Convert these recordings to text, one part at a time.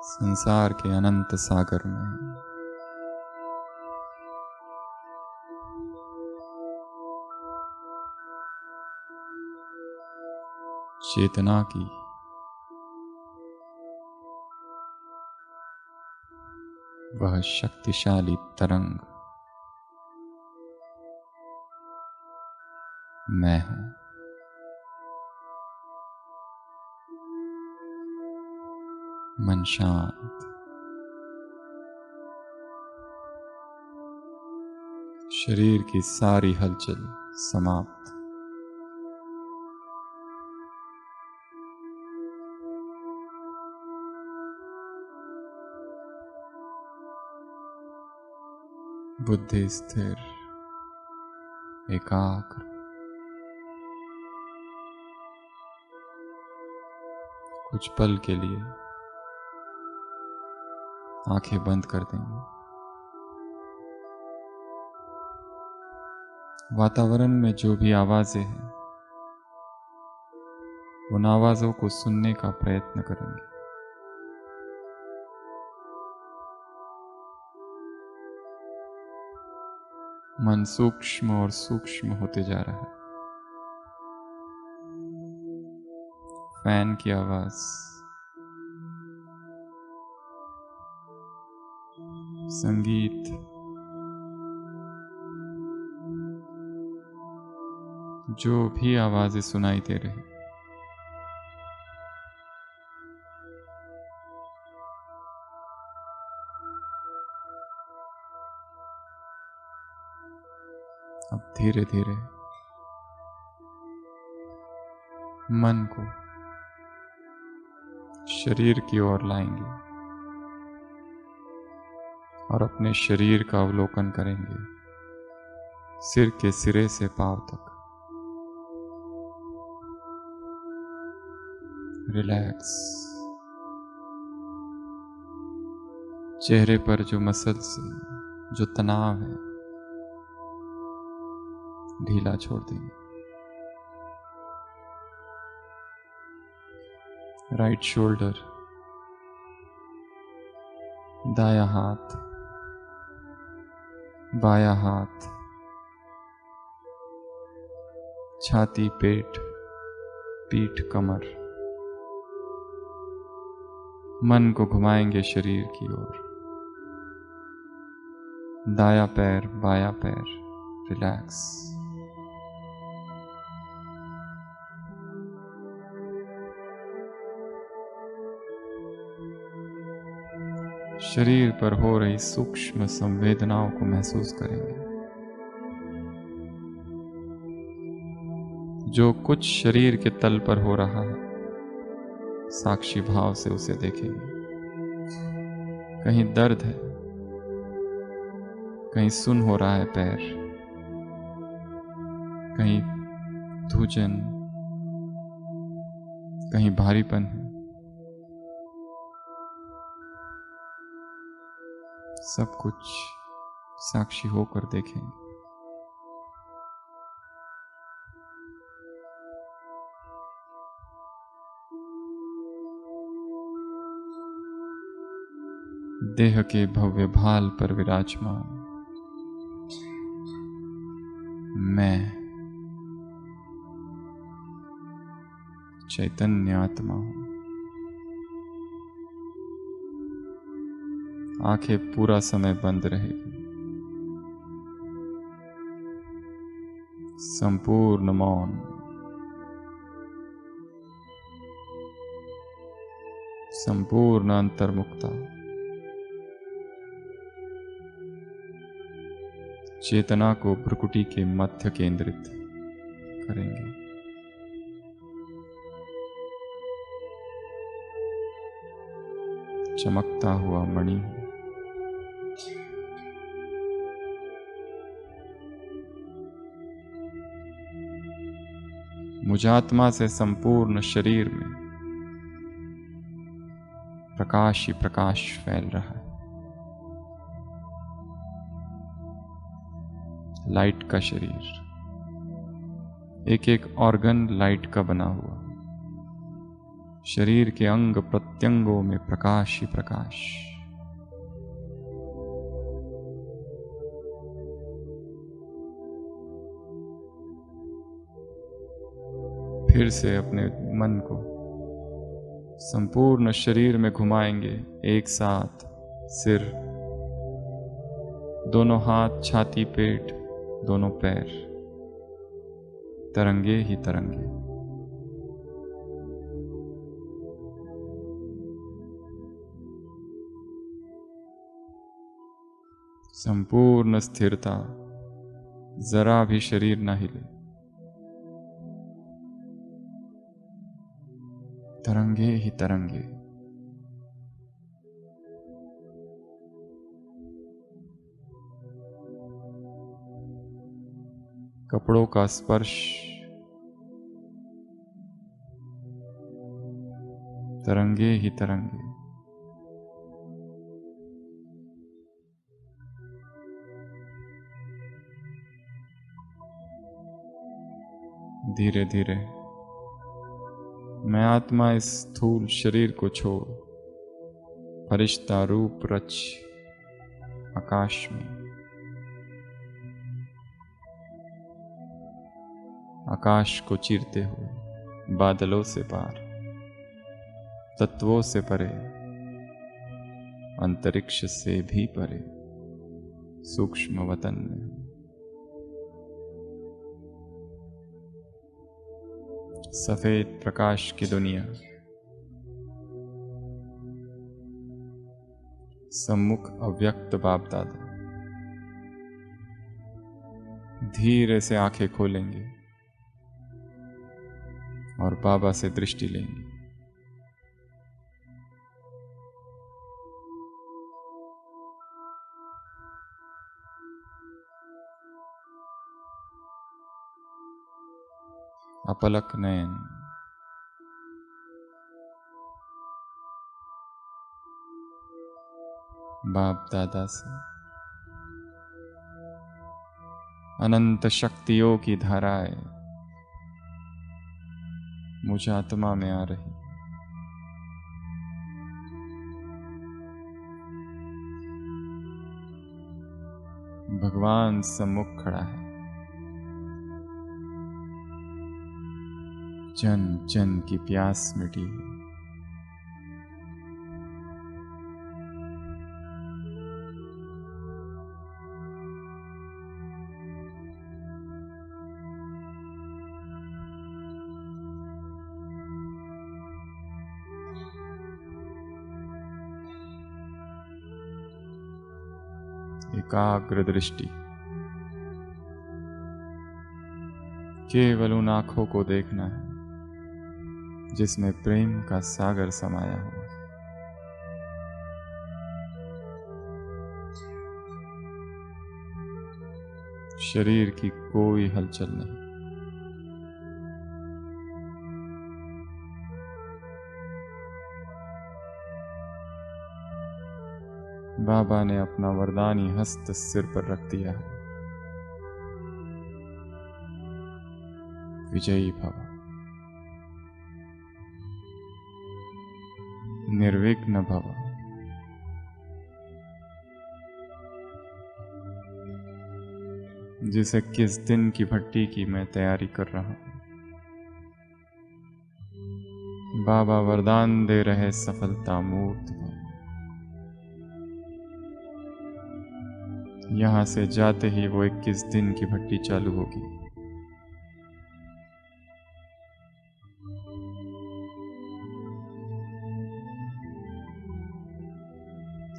संसार के अनंत सागर में चेतना की वह शक्तिशाली तरंग मैं हूं। मन शांत, शरीर की सारी हलचल समाप्त। बुद्धि स्थिर, एकाग्र। कुछ पल के लिए आंखें बंद कर देंगे। वातावरण में जो भी आवाजें हैं उन आवाजों को सुनने का प्रयत्न करेंगे। मन सूक्ष्म और सूक्ष्म होते जा रहा है। फैन की आवाज, संगीत, जो भी आवाजें सुनाई दे रही, अब धीरे धीरे मन को शरीर की ओर लाएंगे और अपने शरीर का अवलोकन करेंगे, सिर के सिरे से पांव तक। रिलैक्स। चेहरे पर जो मसल्स, जो तनाव है, ढीला छोड़ देंगे। राइट शोल्डर, दायां हाथ, बायां हाथ, छाती, पेट, पीठ, कमर। मन को घुमाएंगे शरीर की ओर। दायां पैर, बायां पैर, रिलैक्स। शरीर पर हो रही सूक्ष्म संवेदनाओं को महसूस करेंगे। जो कुछ शरीर के तल पर हो रहा है, साक्षी भाव से उसे देखेंगे। कहीं दर्द है, कहीं सुन्न हो रहा है पैर, कहीं सूजन, कहीं भारीपन है। सब कुछ साक्षी होकर देखेंगे। देह के भव्य भाल पर विराजमान मैं चैतन्य आत्मा हूं। आंखें पूरा समय बंद रहेगी। संपूर्ण मौन, संपूर्ण अंतर्मुक्ता। चेतना को भ्रुकुटी के मध्य केंद्रित करेंगे। चमकता हुआ मणि, मुझात्मा से संपूर्ण शरीर में प्रकाश ही प्रकाश फैल रहा है। लाइट का शरीर, एक एक ऑर्गन लाइट का बना हुआ। शरीर के अंग प्रत्यंगों में प्रकाश ही प्रकाश। फिर से अपने मन को संपूर्ण शरीर में घुमाएंगे एक साथ। सिर, दोनों हाथ, छाती, पेट, दोनों पैर, तरंगे ही तरंगे। संपूर्ण स्थिरता, जरा भी शरीर न हिले, तरंगे ही तरंगे। कपड़ों का स्पर्श, तरंगे ही तरंगे। धीरे धीरे मैं आत्मा इस स्थूल शरीर को छोड़ फरिश्ता रूप रच आकाश में, आकाश को चीरते हुए बादलों से पार, तत्वों से परे, अंतरिक्ष से भी परे, सूक्ष्म वतन में सफेद प्रकाश की दुनिया, सम्मुख अव्यक्त बाप दादा धीरे से आंखें खोलेंगे और बाबा से दृष्टि लेंगे। अपलक नयन, बाप दादा से अनंत शक्तियों की धाराएं मुझ आत्मा में आ रही। भगवान सम्मुख खड़ा है, जन जन की प्यास मिटी है। एकाग्र दृष्टि, केवल उन आंखों को देखना है जिसमें प्रेम का सागर समाया हो। शरीर की कोई हलचल नहीं। बाबा ने अपना वरदानी हस्त सिर पर रख दिया है। विजयी भव, निर्विघ्न भव। जिसे किस दिन की भट्टी की मैं तैयारी कर रहा हूं, बाबा वरदान दे रहे सफलता मूर्त भव। यहां से जाते ही वो 21 दिन की भट्टी चालू होगी।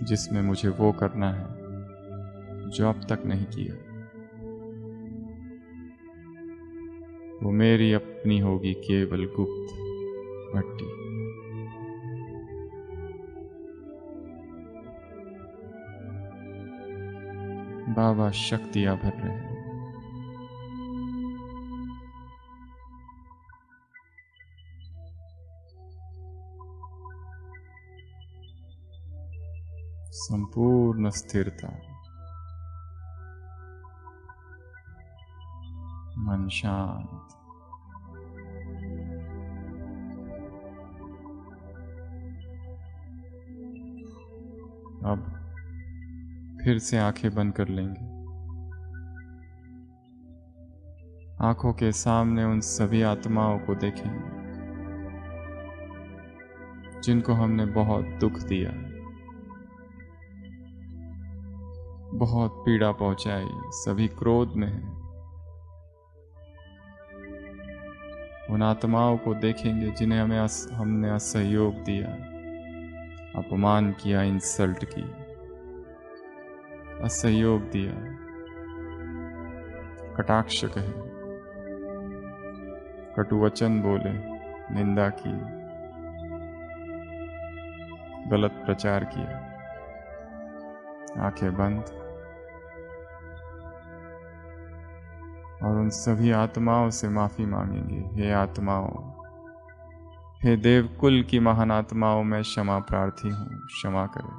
जिसमें मुझे वो करना है जो अब तक नहीं किया। वो मेरी अपनी होगी केवल गुप्त भट्टी। बाबा शक्तियां भर रहे हैं। संपूर्ण स्थिरता, मन शांत, अब फिर से आंखें बंद कर लेंगे। आंखों के सामने उन सभी आत्माओं को देखेंगे जिनको हमने बहुत दुख दिया, बहुत पीड़ा पहुंचाई, सभी क्रोध में हैं। उन आत्माओं को देखेंगे जिन्हें हमने असहयोग दिया, अपमान किया, इंसल्ट की, असहयोग दिया, कटाक्ष कहे, कटुवचन बोले, निंदा की, गलत प्रचार किया। आंखें बंद और उन सभी आत्माओं से माफी मांगेंगे। हे आत्माओं, हे देवकुल की महान आत्माओं, मैं क्षमा प्रार्थी हूं, क्षमा करें।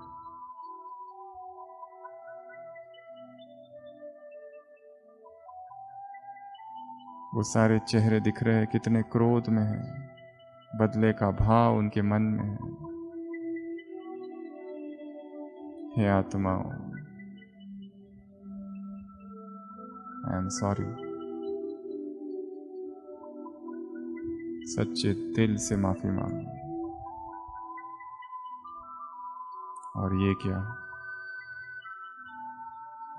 वो सारे चेहरे दिख रहे हैं, कितने क्रोध में हैं, बदले का भाव उनके मन में है। हे आत्माओं, आई एम सॉरी। सच्चे दिल से माफी मांगो। और ये क्या,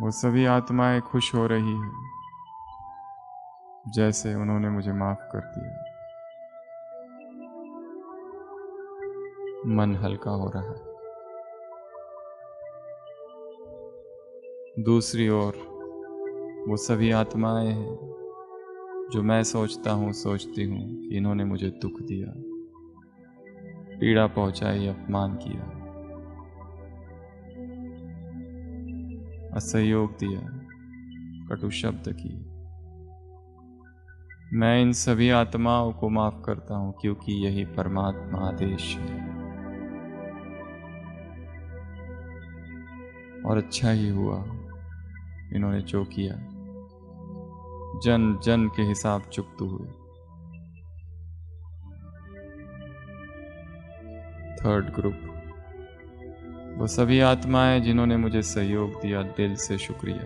वो सभी आत्माएं खुश हो रही है जैसे उन्होंने मुझे माफ कर दिया। मन हल्का हो रहा है। दूसरी ओर वो सभी आत्माएं हैं जो मैं सोचती हूँ कि इन्होंने मुझे दुख दिया, पीड़ा पहुंचाई, अपमान किया, असहयोग दिया, कटु शब्द किए। मैं इन सभी आत्माओं को माफ करता हूं क्योंकि यही परमात्मा आदेश है। और अच्छा ही हुआ इन्होंने जो किया। जन जन के हिसाब चुकते हुए। थर्ड ग्रुप, वो सभी आत्माएं जिन्होंने मुझे सहयोग दिया, दिल से शुक्रिया।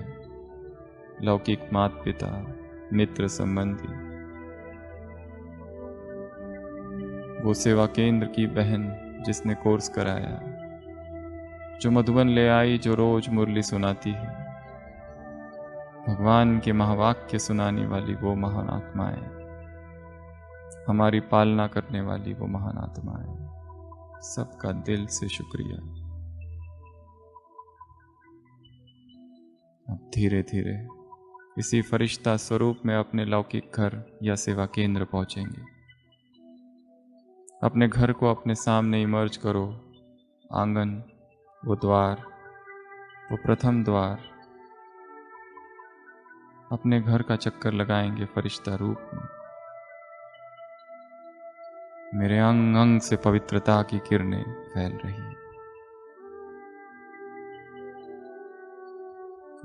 लौकिक माता पिता, मित्र संबंधी, वो सेवा केंद्र की बहन जिसने कोर्स कराया, जो मधुबन ले आई, जो रोज मुरली सुनाती है, भगवान के महावाक्य सुनाने वाली वो महान आत्माएं, हमारी पालना करने वाली वो महान आत्माएं, सबका दिल से शुक्रिया। अब धीरे धीरे इसी फरिश्ता स्वरूप में अपने लौकिक घर या सेवा केंद्र पहुंचेंगे। अपने घर को अपने सामने इमर्ज करो। आंगन, वो द्वार, वो प्रथम द्वार, अपने घर का चक्कर लगाएंगे फरिश्ता रूप में। मेरे अंग अंग से पवित्रता की किरणें फैल रही हैं।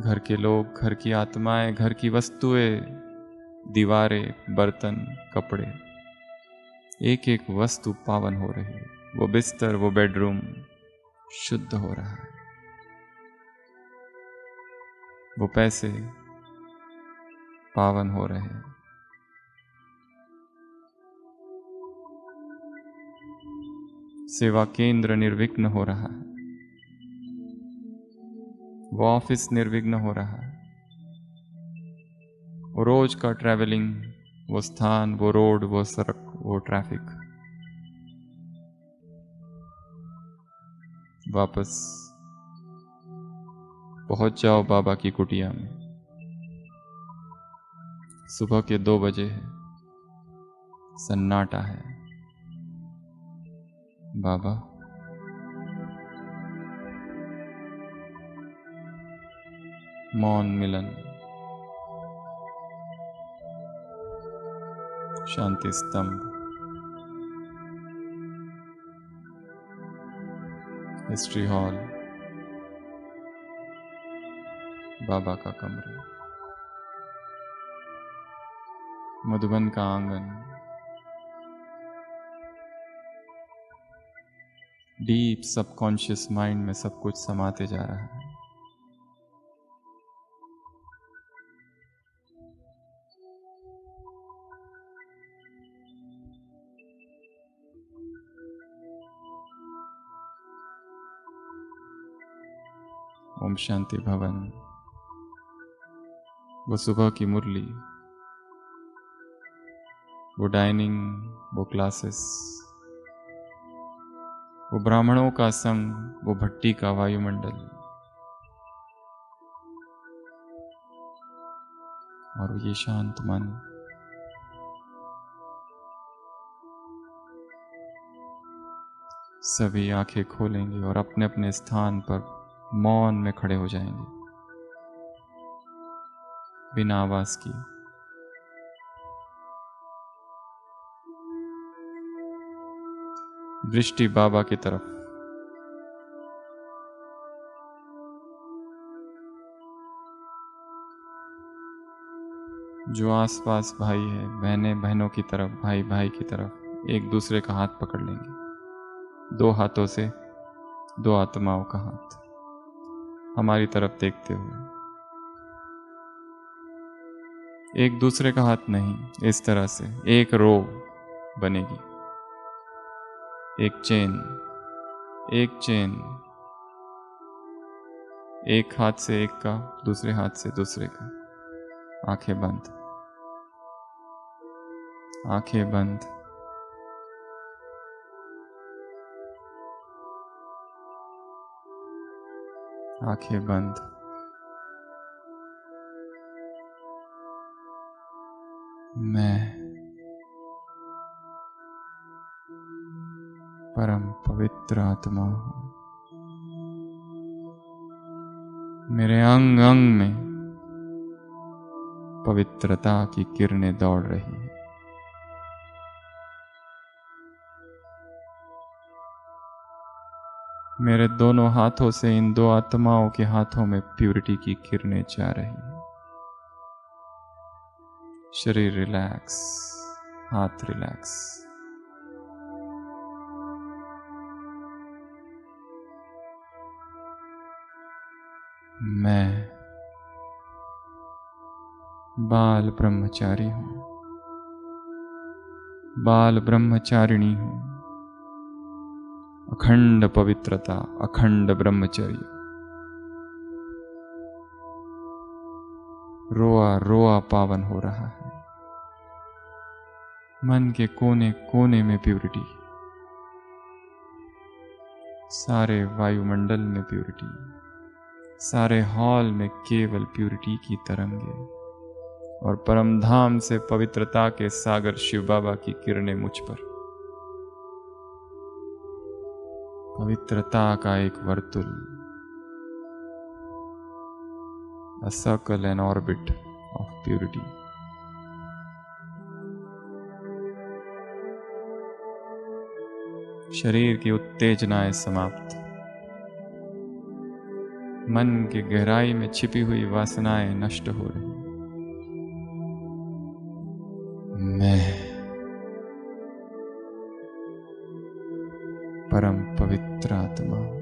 घर के लोग, घर की आत्माएं, घर की वस्तुएं, दीवारें, बर्तन, कपड़े, एक एक वस्तु पावन हो रही है। वो बिस्तर, वो बेडरूम शुद्ध हो रहा है। वो पैसे पावन हो रहे हैं। सेवा केंद्र निर्विघ्न हो रहा है। वो ऑफिस निर्विघ्न हो रहा है। वो रोज का ट्रैवलिंग, वो स्थान, वो रोड, वो सड़क, वो ट्रैफिक वापस पहुंच जाओ बाबा की कुटिया में। सुबह के 2 बजे है, सन्नाटा है। बाबा मौन मिलन, शांति स्तंभ, हिस्ट्री हॉल, बाबा का कमरा, मधुबन का आंगन, डीप सबकॉन्शियस माइंड में सब कुछ समाते जा रहा है। ओम शांति भवन। वो सुबह की मुरली, वो डाइनिंग, वो क्लासेस, वो ब्राह्मणों का संग, वो भट्टी का वायुमंडल, और ये शांत मन, सभी आंखें खोलेंगे और अपने अपने स्थान पर मौन में खड़े हो जाएंगे, बिना आवाज की। दृष्टि बाबा की तरफ। जो आसपास भाई है, बहनें बहनों की तरफ, भाई भाई की तरफ, एक दूसरे का हाथ पकड़ लेंगे। दो हाथों से दो आत्माओं का हाथ हमारी तरफ देखते हुए। एक दूसरे का हाथ नहीं, इस तरह से एक रो बनेगी, एक चेन, एक चेन, एक हाथ से एक का, दूसरे हाथ से दूसरे का। आंखें बंद, आंखें बंद। आंखें बंद। मैं परम पवित्र आत्मा हूं। मेरे अंग अंग में पवित्रता की किरणें दौड़ रही है। मेरे दोनों हाथों से इन दो आत्माओं के हाथों में प्यूरिटी की किरणें जा रही हैं। शरीर रिलैक्स, हाथ रिलैक्स। मैं बाल ब्रह्मचारी हूं, बाल ब्रह्मचारिणी हूं। अखंड पवित्रता, अखंड ब्रह्मचर्य। रोआ रोआ पावन हो रहा है। मन के कोने कोने में प्यूरिटी, सारे वायुमंडल में प्यूरिटी, सारे हॉल में केवल प्यूरिटी की तरंगे, और परमधाम से पवित्रता के सागर शिव बाबा की किरणें मुझ पर। पवित्रता का एक Vartul, a circle and orbit of purity. शरीर की उत्तेजनाएं समाप्त। मन की गहराई में छिपी हुई वासनाएं नष्ट हो रही। मैं परम पवित्र आत्मा,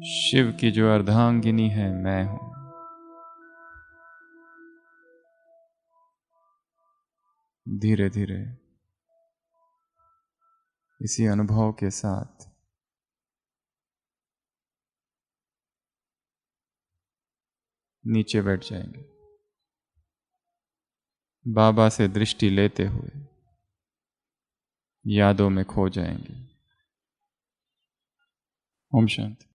शिव की जो अर्धांगिनी है मैं हूं। धीरे धीरे इसी अनुभव के साथ नीचे बैठ जाएंगे, बाबा से दृष्टि लेते हुए यादों में खो जाएंगे। ओम शांति।